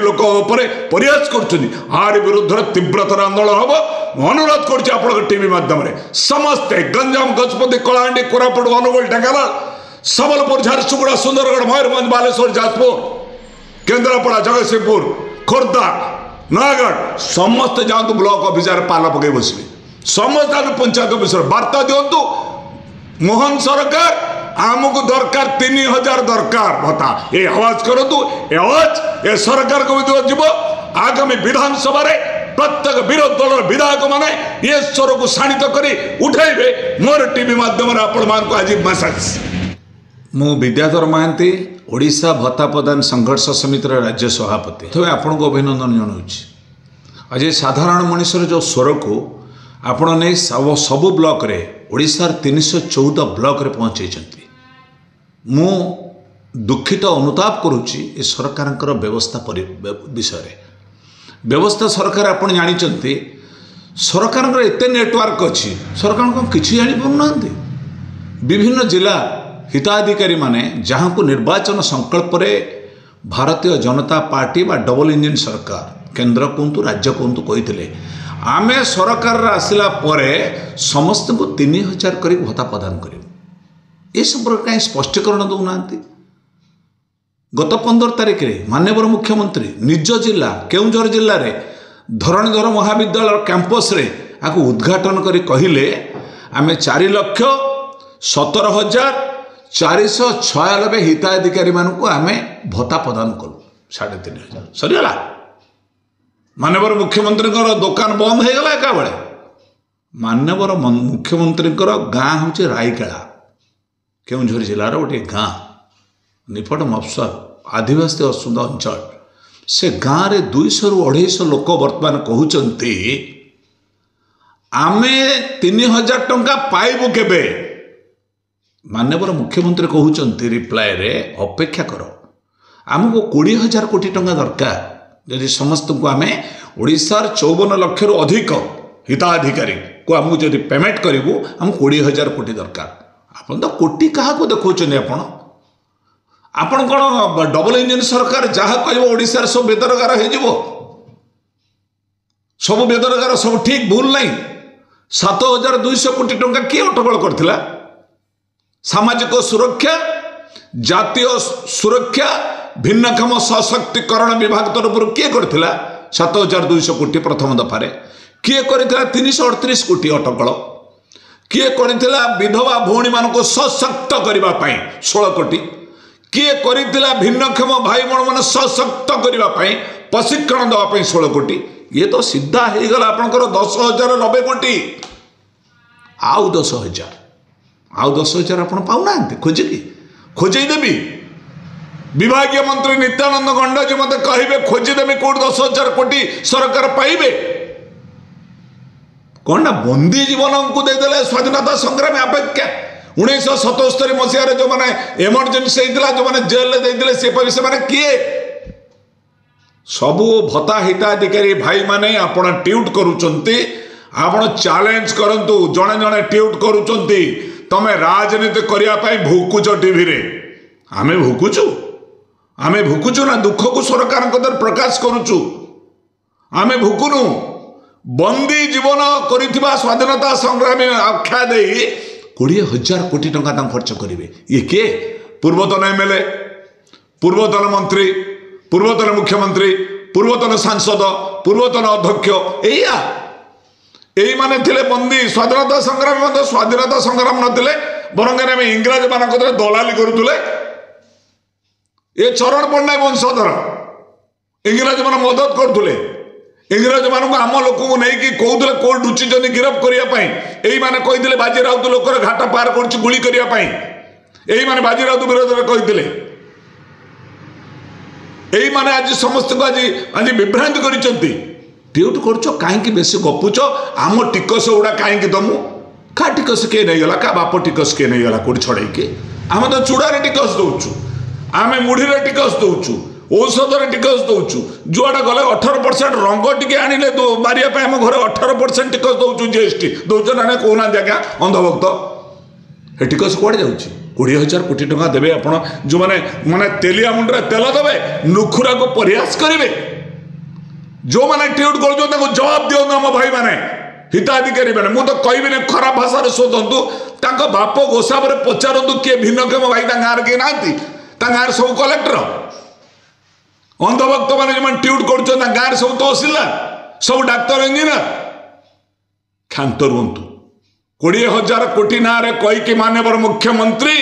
लोक प्रयास कर विरुद्ध तीव्रतर आंदोलन हम अनुरोध कर टीवी माध्यम समस्ते गंजाम गजपति कलाहांडी कोरापुट अनुगोल ढेंकानाल संबलपुर झारसुगुड़ा सुंदरगढ़ मयूरभंज बालेश्वर जाजपुर केन्द्रापड़ा जगतसिंहपुर खोर्धा नयागढ़ समस्त जातु ब्लॉक ऑफिस पाल पकई बसबे समस्त पंचायत ऑफिस वार्ता दिंतु मोहन सरकार आमको दरकार 3000 दरकार भत्ता ये आवाज करूँ आवाज ये सरकार को जीव आगामी विधानसभा प्रत्येक विरोधी दल विधायक मैंने ये स्वर को शाणित कर उठेबे मोर टीवी माध्यम आपण मान आज मेसेज मु विद्याधर महांती ओडिशा भत्ता प्रदान संघर्ष समितिर राज्य सभापति तो आपण को अभिनंदन जनाऊँ आज साधारण मनुष्यर जो स्वर को आपण नहीं सबु ब्लॉक रे ओडिशार 314 ब्लॉक रे पहुँचे मु दुखित अनुताप करुच्ची सरकार व्यवस्था विषय व्यवस्था सरकार आपण जानी सरकार एत नेटवर्क अच्छी सरकार को किसी जाना विभिन्न जिला हिताधिकारी माने जहाँ को निर्वाचन संकल्प रे भारतीय जनता पार्टी बा डबल इंजिन सरकार केंद्र कहतु राज्य कहतु कही आमे सरकार आसला परे समस्त को 3000 कर भत्ता प्रदान कर ये संपर्क कहीं स्पष्टीकरण दौना गत 15 तारिख में माननीय मुख्यमंत्री निज जिला केउंझर जिले में धरणीधर महाविद्यालय कैंपस रे आको उद्घाटन करी कहिले आमे 4,17,496 हिताधिकारी मानक आमे भत्ता प्रदान कलु 3500 सरीगला माननीय मुख्यमंत्री दुकान बंद हो गला एका बेले माननीय मुख्यमंत्री गाँ हूँ रायकेला केउंझर जिलार गोटे गाँ निपट मफसल आदिवासी असुंद अंचल से गाँव में 200 ରୁ 250 लोक बर्तमान कहते आमे 3000 टंका पाइबु केबे माननीय मुख्यमंत्री कहते रिप्लाय रे अपेक्षा कर आमको 20,000 कोटी टंका दरकार यदि समस्त को आम ओडिशार 54 लाख रु अधिक हिताधिकारी को आमको जब पेमेंट करूँ आम 20,000 कोटी दरकार आपन तो कोटी क्या देखते आपण कौन डबल इंजिन सरकार जहाँ कह ओडिशार सब बेदरगार हो सब बेदरगार सब ठीक भूल नहीं 7,200 कोटी टंका किए अटकल करथिला सामाजिक सुरक्षा जातीय सुरक्षा भिन्नक्षम सशक्तिकरण विभाग तरफ किए करथिला 7,200 कोटी प्रथम दफारे किए करथिला 338 कोटी अटकल किए करथिला विधवा भौणी मानको सशक्त करिबा पई 16 कोटी किए करथिला भिन्नक्षम भाई बहन मान सशक्त करिबा पई प्रशिक्षण दवा पई 16 कोटी ये तो सीधा हो गला आपनकर 10,090 कोटी आउ 10,000 आपण पाउना खोजिकी खोजई देबी विभागीय मंत्री नित्यानंद गंडा जी मत कहे खोजीदेवी कौट 10,000 कोटी सरकार पाइबे कौन ना बंदी जीवन को देदेले स्वाधीनता संग्राम अपेक्षा 1977 मसीह जो मैंने एमरजेंसी जो मैंने जेल देते से मैंने किए सबू भत्ता हिताधिकारी भाई माने आपण ट्यूट करुचंती आपण चैलेंज करंतु जणे जणे ट्यूट करुचंती तमे राजनीति करिया पई भुकुच टीवी रे आमे भुकुचु आमे भुकुचु ना दुख को सरकार प्रकाश करुचु आमे भुकुनु बंदी जीवन करिथिबा स्वाधीनता संग्रामी आख्या दे 20,000 कोटी टंका खर्च करेंगे ये किए पूर्वतन एमएलए पूर्वतन मंत्री पूर्वतन मुख्यमंत्री पूर्वतन सांसद पूर्वतन अध्यक्ष यही माने थिले बंदी स्वाधीनता संग्राम नथिले बरंग इंग्राज मान दलाली करुले ये चरण पट्टनायक वंशधर इंग्राज मान मदद करुले इंग्रज मानक आम लोक को नहीं कहते कौन लुचि गिरफ करने यही मैंने कही बाजी राउत लोकर घाट पार कर गुली करने यही मैंने बाजी राउत विरोध में कही यही मैंने आज समस्त को आज विभ्रांत कर ट्यूट कर कहीं बेसी गपुच आम टिकस गुड़ा कहीं दमु क्या टिकस किए नहीं गला क्या बाप टिकस किए नहीं गला कौट छड़े आम तो चूड़ारे टिकस दौचु आम मुढ़ी टिकस दौचु औषधर टिकस दौचु जुआड़ा गले 18% रंग टिके आनिले मारिया आम घर 18% टिकस दौचु जीएसटी दौच ना कहना आज्ञा अंधभक्त हे टिकस कौड़े जाऊँगी 20,000 कोटी टंका देवे आपण जो माने तेलिया मुंडरे तेल देवे नुखुरा को प्रयास करेंगे जो मैंने ट्वीट कर जवाब दियो आम भाई मैंने हिताधिकारी मैंने मुझे कहबी खराब भाषा शोधु बाप गोसा पचारतु किए भिन्नक्षम भाई गाँव किए ना गाँव सब कलेक्टर अंधभक्त मैंने जो ट्वीट कर गाँव सब तहसीलदार सब डाक्तर इंजीनियर क्षांत रुहतु 20,000 कोटी ना कहीकि माननीय मुख्यमंत्री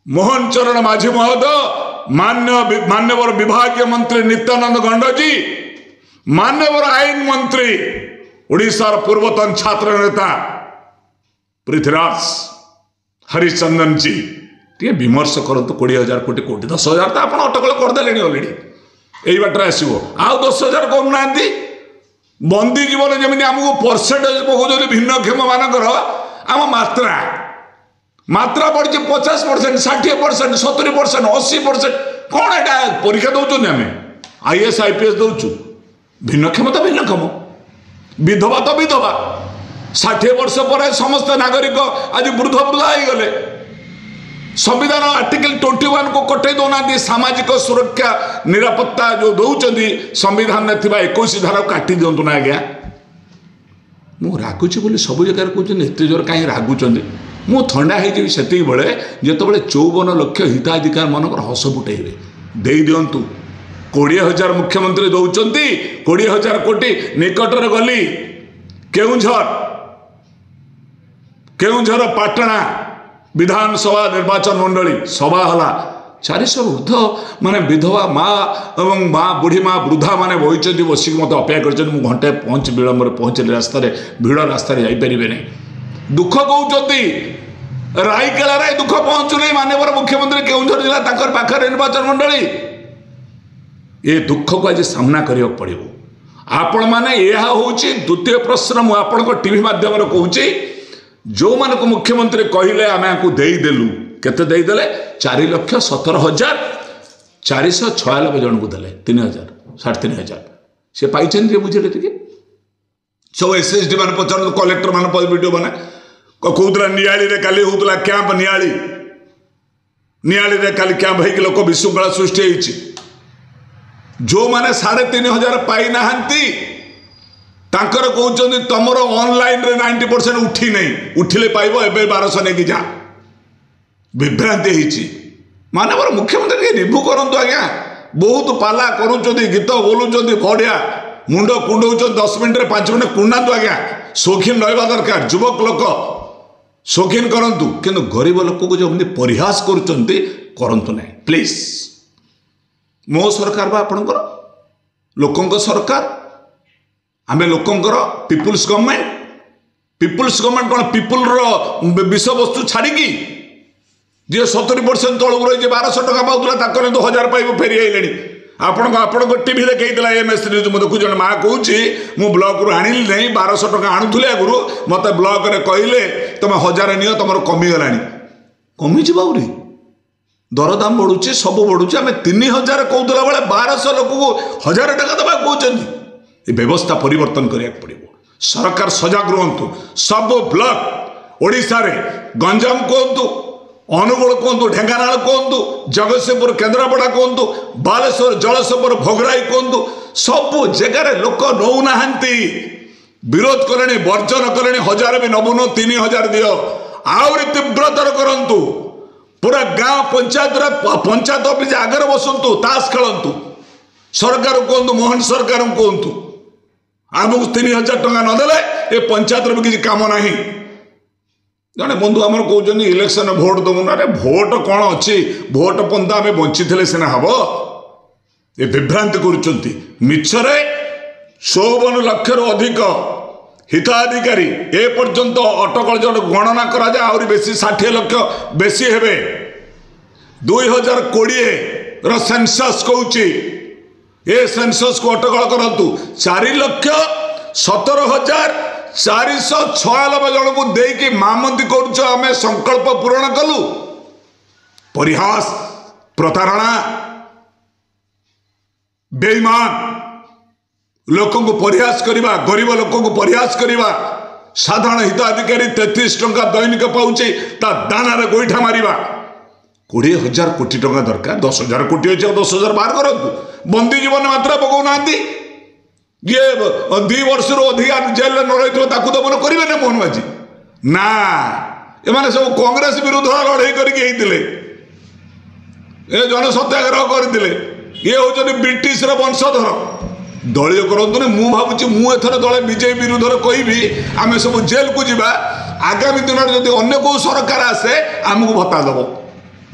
मोहन चरण माझी महोदय मान्यवर विभागीय मंत्री नित्यानंद गंड जी मान्यवर आईन मंत्री ओडिशार पूर्वतन छात्र नेता पृथ्वीराज हरिचंदन जी टे विमर्श करतु 20,000 कोटी कोटी 10,000 तो आप अटकल करदे अलरेडी यही बाटर आसो आउ 10,000 करूना बंदी जीवन जमी आमको परसेंटेज पकाउं भिन्नक्षम मानकर आम मात्रा बढ़ी 50%, 60%, 70%, 80%। कौन है परीक्षा दौरान आम IAS IPS दौचु भिन्नक्षम तो भिन्नक्षम विधवा तो विधवा 60 वर्ष पर समस्त नागरिक आज वृद्ध वृद्धा हो गले संविधान आर्टिकल 21 को कटे दौना सामाजिक सुरक्षा निरापत्ता जो दौरान संविधान में 21 धारा काटी दिंतु ना आज्ञा मु रागुची बोली सब जगह कहते एत जोर कहीं रागुंट मु थंडा होगी से बेले जिते 54 लक्ष हिताधिकारी मानकर हस फुटेबे दे दिंतु 20,000 मुख्यमंत्री दौरान 20,000 कोटी निकटर गली केउझर पाटना विधानसभा निर्वाचन मंडली सभा हला 400 ऊर्ध माने विधवा माँ और माँ बुढ़ी माँ वृद्धा माने बही बसिक मत अपेक्षा कर घंटे विलम्ब पहुँचली रास्त भिड़ रास्त जापर नहीं दुख कहते रायकेला दुख पहुँचुनी माननीय मुख्यमंत्री केउझर जिला पाखे निर्वाचन मंडली ये दुख को आज सामना करने पड़ो आपण मैंने यह हूँ द्वितीय प्रश्न मुझे टीवी माध्यम कहूँ जो मान को मुख्यमंत्री कहले आम आपको देदेलु केते देदेले 4,17,496 जन को देले 3,000 3,500 से पाई बुझे टे सब SSD मान पचार कलेक्टर मान वीडियो बना कहूला नियाली रे काली होता कैंप नियाली रे काली कैंप हो लोक विशृंखला सृष्टि जो मैंने 3,500 पाई ना कहते तुमर ऑनलाइन रे 90% उठी नहीं उठिले पाइब एबे 1200 नहीं जा विभ्रांति माननीय मुख्यमंत्री रिभ्यू करंतु आज्ञा बहुत पाला करूँ गीत बोलुंट बढ़िया मुंड कुंडौ 10 मिनट 5 मिनट कुंडातु आज्ञा शौकीन रहा दरकार युवक लोक शौकीन करंतु किंतु गरीब लोक को जो परिहास करंतु नहीं प्लीज मो सरकार बा आपणकर लोकंक सरकार आम लोकंकर पीपुल्स गवर्नमेंट कौन पीपुल विषय वस्तु छाड़ी जी 70% तौक रही 1200 टका पाला ताकर 1000 पाइब फेरी आइले आपण टीवी देखा AMS न्यूज मुझे देखु जन माँ कौच मु ब्लॉक रू आनी नहीं 1200 टका आणुले आगु मत ब्लॉक रे कहले तुम 1000 नियो तुम कमीगला कमीज आहरी दरदाम बढ़ुचे सब बढ़ुचे आम 3,000 कहला बेले 1200 लोक को 1000 टका दबा कहते ये व्यवस्था परिवर्तन करिया पड़ो सरकार सजग रुहतु सब ब्लॉक ओडिशा रे गंजाम कहतु अनुगुल कहतु ढेंकानाल कहतु जगतसिंहपुर केन्द्रापड़ा कहतु बालेश्वर जलसेपुर भोगराई कहतु सब जगार लोक नौना विरोध कले वर्जन कले 1000 भी नबुन 3,000 दियो आहरी तीव्रतर करंतु पूरा गाँव पंचायत ऑफिस आगे बसंतु ताश खेलंतु सरकार कहतु मोहन सरकार कहतु आमको 3,000 टका नदेले ये पंचायत भी किसी काम ना जड़े बंधु आम कहते इलेक्शन भोट दबु ना भोट कौन अच्छी भोट पंथा आम बंची सीना हम ये विभ्रांति कर मिछरे 54 लक्ष अधिक हिताधिकारी ए पर्यंत अटकल जन गणना करा जाए आहरी बेसी 60 लक्ष बेसी हेबे 2020 सेंसस कहूँ ये सेंसस को अटकल करंतु 4,17,496 जन को देकी मामंदी करुच आम संकल्प पूरण कलु परिहास प्रतारणा बेईमान लोक को परिहास करवा गरीब लोक को परिहास करवा साधारण हिताधिकारी 33 टंका दैनिक पाउचे ता दानार गोईठा मारिबा 20,000 कोटी टंका दरकार 10,000 कोटी अच्छे 10,000 बाहर करतु बंदी जीवन मात्रा पकाऊ ना ये 2 वर्ष अधिक जेल न रही दमन करेंगे मोहन माझी ना एमाने सब कांग्रेस विरुद्ध लड़ाई करके जन सत्याग्रह करते ये हूँ ब्रिटिश वंशधर दलीय करतुनि मु भावुँ मुझे दल बीजेपी विरुद्ध कहबी आम सब जेल को जीवा आगामी दिन में जब अन्य को सरकार आसे आमको भत्ता दब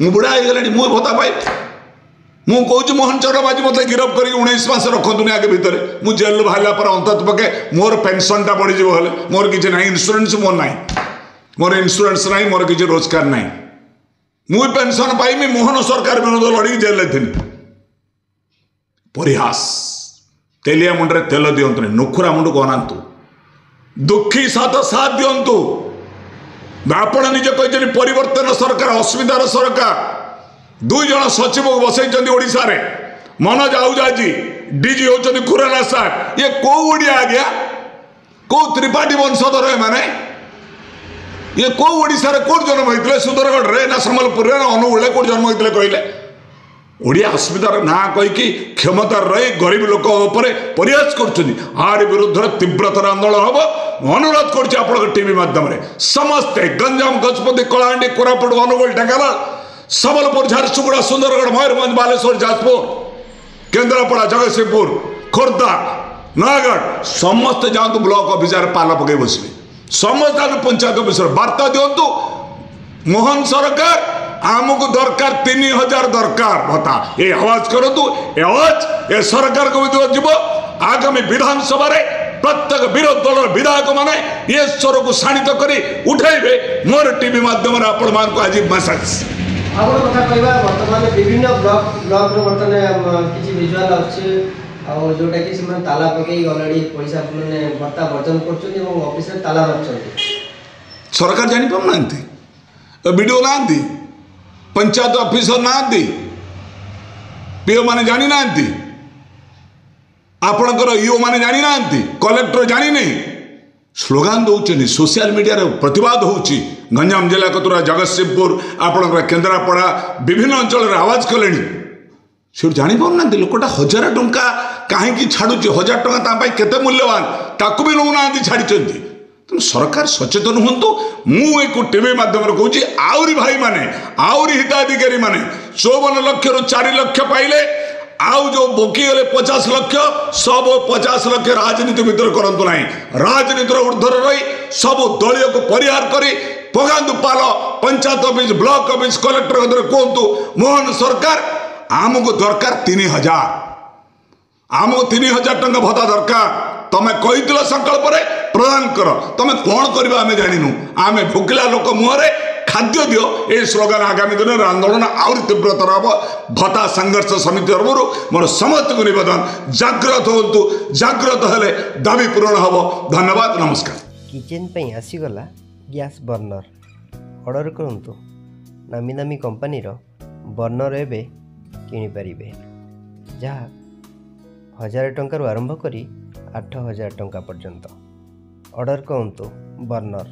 मु बुढ़ा हो गला मुझे भत्ता पाई मु कहूँ मोहन चरण माझी मत गिरफ कर 19 मास रखुनि आगे भितर मु जेल बाहर पर अंत पके मोर पेनसनटा बढ़ी मोर किसी ना इन्शुरांस मोर ना मोर इन्शुरांस ना मोर किसी रोजगार ना मुझे पेनसन पाइमी मोहन सरकार विरुद्ध लड़ी जेल थी परिहास तेलिया मुंडे तेल दिंतु नुखुरा मुंड को अनातु दुखी साथ साथ दिंतु आपण निजे कहते परिवर्तन सरकार अस्मितार सरकार 2 जन सचिव बसई ओडिशा रे मनोज आहुजा जी डीजी होचंदी खुराना सार ये को ओडिया आ गया को त्रिपाठी वंशधर है माने ये को ओडिशा रे कोड जन्म होइतले सुंदरगढ़ रे ना संबलपुर रे ना अनुगुळे कोड जन्म होइतले कहले ओडिया अस्मितार ना कहीकि क्षमतार रही गरीब लोक परिहास करछुनी आर विरुद्ध तीव्रतर आंदोलन हम अनुरोध करछि आपन टीवी माध्यम रे समस्ते गंजाम गजपति कलाहांडी कोरापुट अनुगुळ ढेंकानाल संबलपुर झारसुगुड़ा सुंदरगढ़ मयूरभंज बालेश्वर जाजपुर केन्द्रापड़ा जगतसिंहपुर खोर्धा नयागढ़ समस्ते जातु ब्लॉक ऑफिसर पाल पकई बसबे समस्त पंचायत ऑफिसर वार्ता दिंतु मोहन सरकार आमको दरकार 3,000 दरकार भत्ता ये आवाज करूँ आवाज ए सरकार को विरोध जीव आगामी विधानसभा प्रत्येक विरोध दल विधायक माने ये स्वर को शाणित कर उठेबे मोर टीवी माध्यम आपण मान आज मेसेज आगो कथा कहबा वर्तमान विभिन्न ब्लॉक रो वर्तमान किछि विजुअल अछि आ जोटा कि से ताला पकई ऑलरेडी पैसा माने भत्ता वर्जन करछन एवं ऑफिस रे ताला रखछन सरकार जानि पाम नांती वीडियो नांती पंचायत ऑफिसर नांती पीओ माने जानि नांती आपणकर ईओ माने जानि नांती कलेक्टर जानि नहीं स्लोगान दौरान सोशल मीडिया रे प्रतिवाद होउची गंजाम जिला कतुरा जगतसिंहपुर आपणकर केन्द्रापड़ा विभिन्न अंचल रे आवाज कले से जानी पाना लोकटा 1,000 टंका कहीं छाड़ुची 1,000 टंका केते मूल्यवान ताकू भी नौना छाड़ी तेणु सरकार सचेतन हूँ मुझे टीवी माध्यम कहूँ आहरी भाई माने आहरी हिताधिकारी माने 54 लक्ष रु 4 लक्ष पाइले आउ जो बोकी गले 50 लक्ष सब 50 लक्ष राजनीति भितर करतु ना राजनीतिर ऊर्धर रही सब दलीय को परिहार कर पकातु पाल panchayat office block office collector कहतु मोहन सरकार आमको दरकार 3,000 आमको 3,000 टंका भत्ता दरकार तमें कही संकल्प प्रदान कर तमें कौन कर आम जानू आम भोकिला लोक मुहर खाद्य दियो ये स्लोगान आगामी दिन में आंदोलन आउरी तीव्रतर हम भत्ता संघर्ष समिति तरफ मोर समस्त को निवेदन जाग्रत हूँ जाग्रत हेले दाबी पूरण हम धन्यवाद नमस्कार किचेन पे आसीगला गैस बर्नर ऑर्डर करंतु नामी नामी कंपनी बर्नर एबे किनिपारे जहाँ 1,000 टंकार आरंभ करी 8,000 टंका पर्यंत ऑर्डर करंतु बर्नर।